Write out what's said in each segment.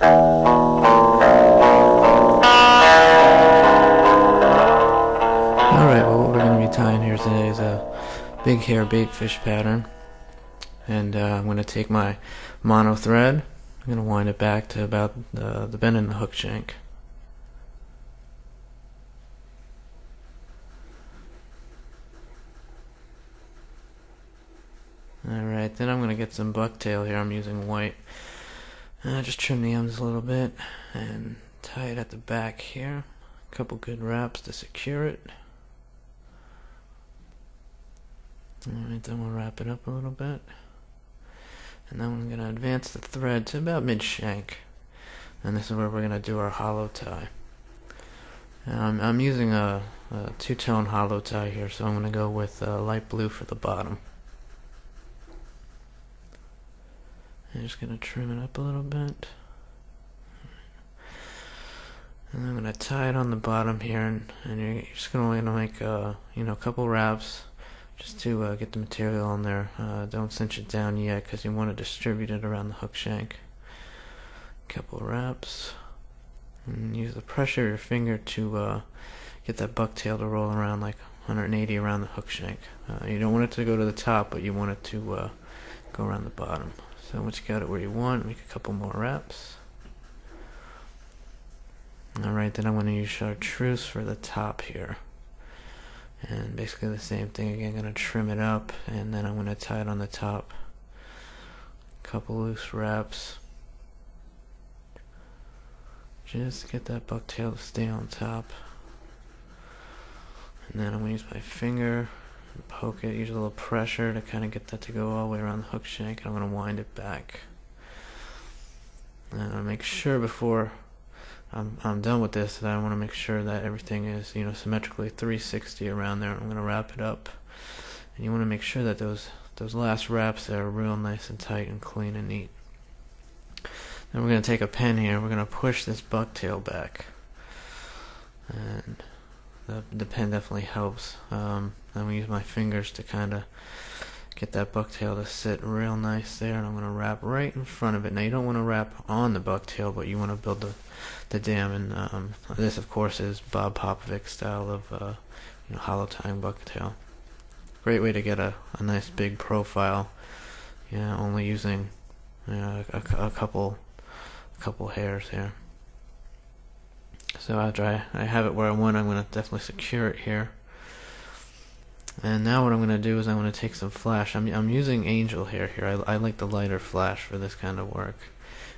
Alright, well, what we're going to be tying here today is a big hair baitfish pattern. And I'm going to take my mono thread, I'm going to wind it back to about the bend in the hook shank. Alright, then I'm going to get some bucktail here. I'm using white. Just trim the ends a little bit and tie it at the back here. A couple good wraps to secure it. Alright, then we'll wrap it up a little bit. And then we're going to advance the thread to about mid-shank. And this is where we're going to do our hollow tie. I'm using a two-tone hollow tie here, so I'm going to go with light blue for the bottom. I'm just going to trim it up a little bit. And I'm going to tie it on the bottom here, and you're just going to make a couple wraps just to get the material on there. Don't cinch it down yet because you want to distribute it around the hook shank. Couple wraps, and use the pressure of your finger to get that bucktail to roll around like 180 around the hook shank. You don't want it to go to the top, but you want it to go around the bottom. So once you got it where you want, make a couple more wraps. Alright, then I'm going to use chartreuse for the top here. And basically the same thing again, going to trim it up, and then I'm going to tie it on the top. Couple loose wraps. Just to get that bucktail to stay on top. And then I'm going to use my finger and poke it, use a little pressure to kind of get that to go all the way around the hook shank, and I'm going to wind it back. And I'll make sure before I'm done with this that I want to make sure that everything is symmetrically 360 around there. I'm going to wrap it up, and you want to make sure that those last wraps are real nice and tight and clean and neat. Then we're going to take a pen here, we're going to push this bucktail back, and the pen definitely helps. Then we use my fingers to kind of get that bucktail to sit real nice there, and I'm going to wrap right in front of it. Now you don't want to wrap on the bucktail, but you want to build the dam, and this of course is Bob Popovic style of hollow tying bucktail. Great way to get a nice big profile, only using a couple hairs here. So after I have it where I want, I'm going to definitely secure it here. And now what I'm going to do is I'm going to take some flash. I'm using angel hair here. I like the lighter flash for this kind of work.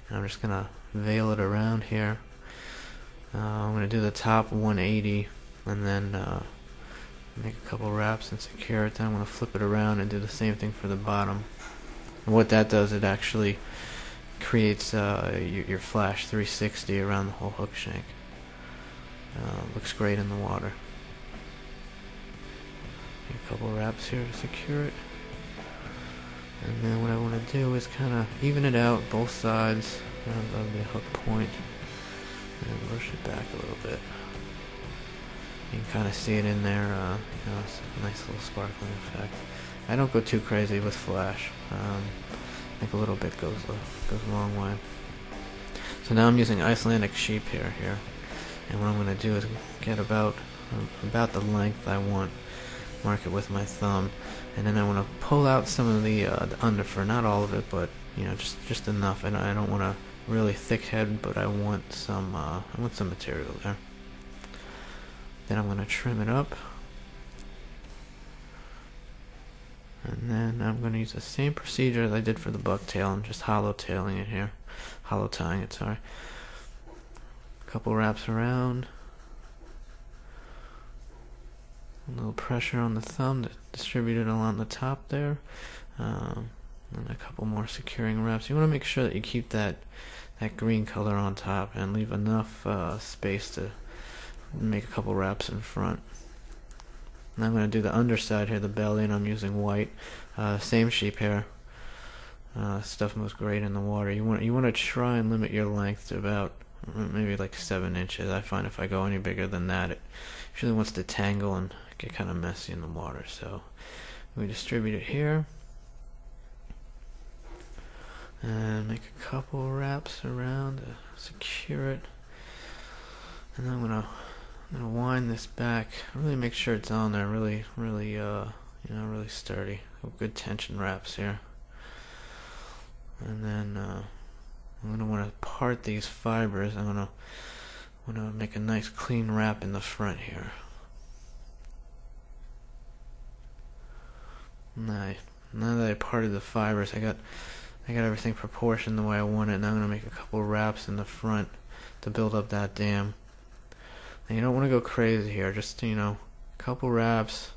And I'm just going to veil it around here. I'm going to do the top 180 and then make a couple wraps and secure it. Then I'm going to flip it around and do the same thing for the bottom. And what that does, it actually creates your flash 360 around the whole hook shank. Looks great in the water. A couple wraps here to secure it, and then what I want to do is kind of even it out both sides of the hook point and push it back a little bit. You can kind of see it in there. It's a nice little sparkling effect. I don't go too crazy with flash. I think a little bit goes a long way. So now I'm using Icelandic sheep hair here, and what I'm going to do is get about the length I want. Mark it with my thumb, and then I want to pull out some of the underfur, not all of it, but just enough. And I don't want a really thick head, but I want some material there. Then I'm going to trim it up, and then I'm going to use the same procedure as I did for the bucktail. I'm just hollow tailing it here, hollow tying it. Sorry. A couple wraps around. A little pressure on the thumb to distribute it along the top there, and a couple more securing wraps. You want to make sure that you keep that green color on top and leave enough space to make a couple wraps in front. And I'm going to do the underside here, the belly, and I'm using white. Same sheep hair. Stuff moves great in the water. You want to try and limit your length to about maybe like 7 inches. I find if I go any bigger than that, it usually wants to tangle and get kind of messy in the water. So we distribute it here, and make a couple wraps around to secure it. And then I'm gonna wind this back. Really make sure it's on there. Really, really sturdy. Good tension wraps here. And then I'm gonna want to part these fibers. I'm gonna make a nice clean wrap in the front here. Nice. Now that I parted the fibers, I got everything proportioned the way I want it. Now I'm gonna make a couple wraps in the front to build up that dam. And you don't want to go crazy here. Just a couple wraps,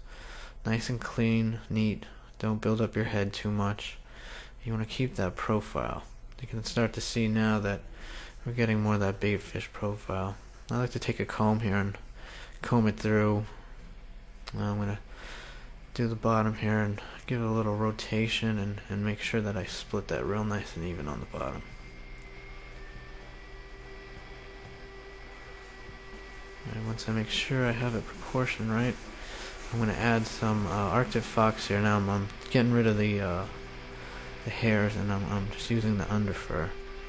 nice and clean, neat. Don't build up your head too much. You want to keep that profile. You can start to see now that we're getting more of that baitfish profile. I like to take a comb here and comb it through. I'm gonna do the bottom here and give it a little rotation and make sure that I split that real nice and even on the bottom. And once I make sure I have it proportioned right, I'm going to add some Arctic Fox here. Now I'm getting rid of the hairs, and I'm just using the underfur.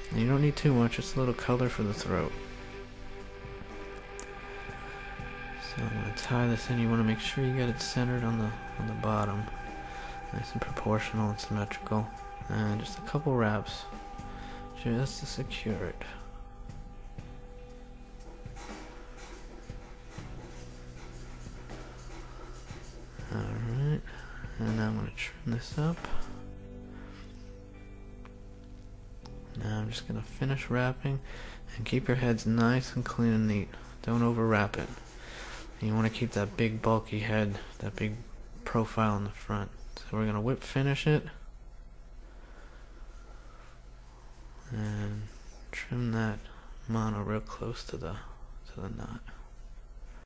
And you don't need too much, just a little color for the throat. So I'm going to tie this in. You want to make sure you get it centered on the bottom, nice and proportional and symmetrical. And just a couple wraps, just to secure it. Alright, and now I'm going to trim this up. Now I'm just going to finish wrapping, and keep your heads nice and clean and neat. Don't over wrap it. And you want to keep that big bulky head, that big profile in the front. So we're going to whip finish it and trim that mono real close to the knot.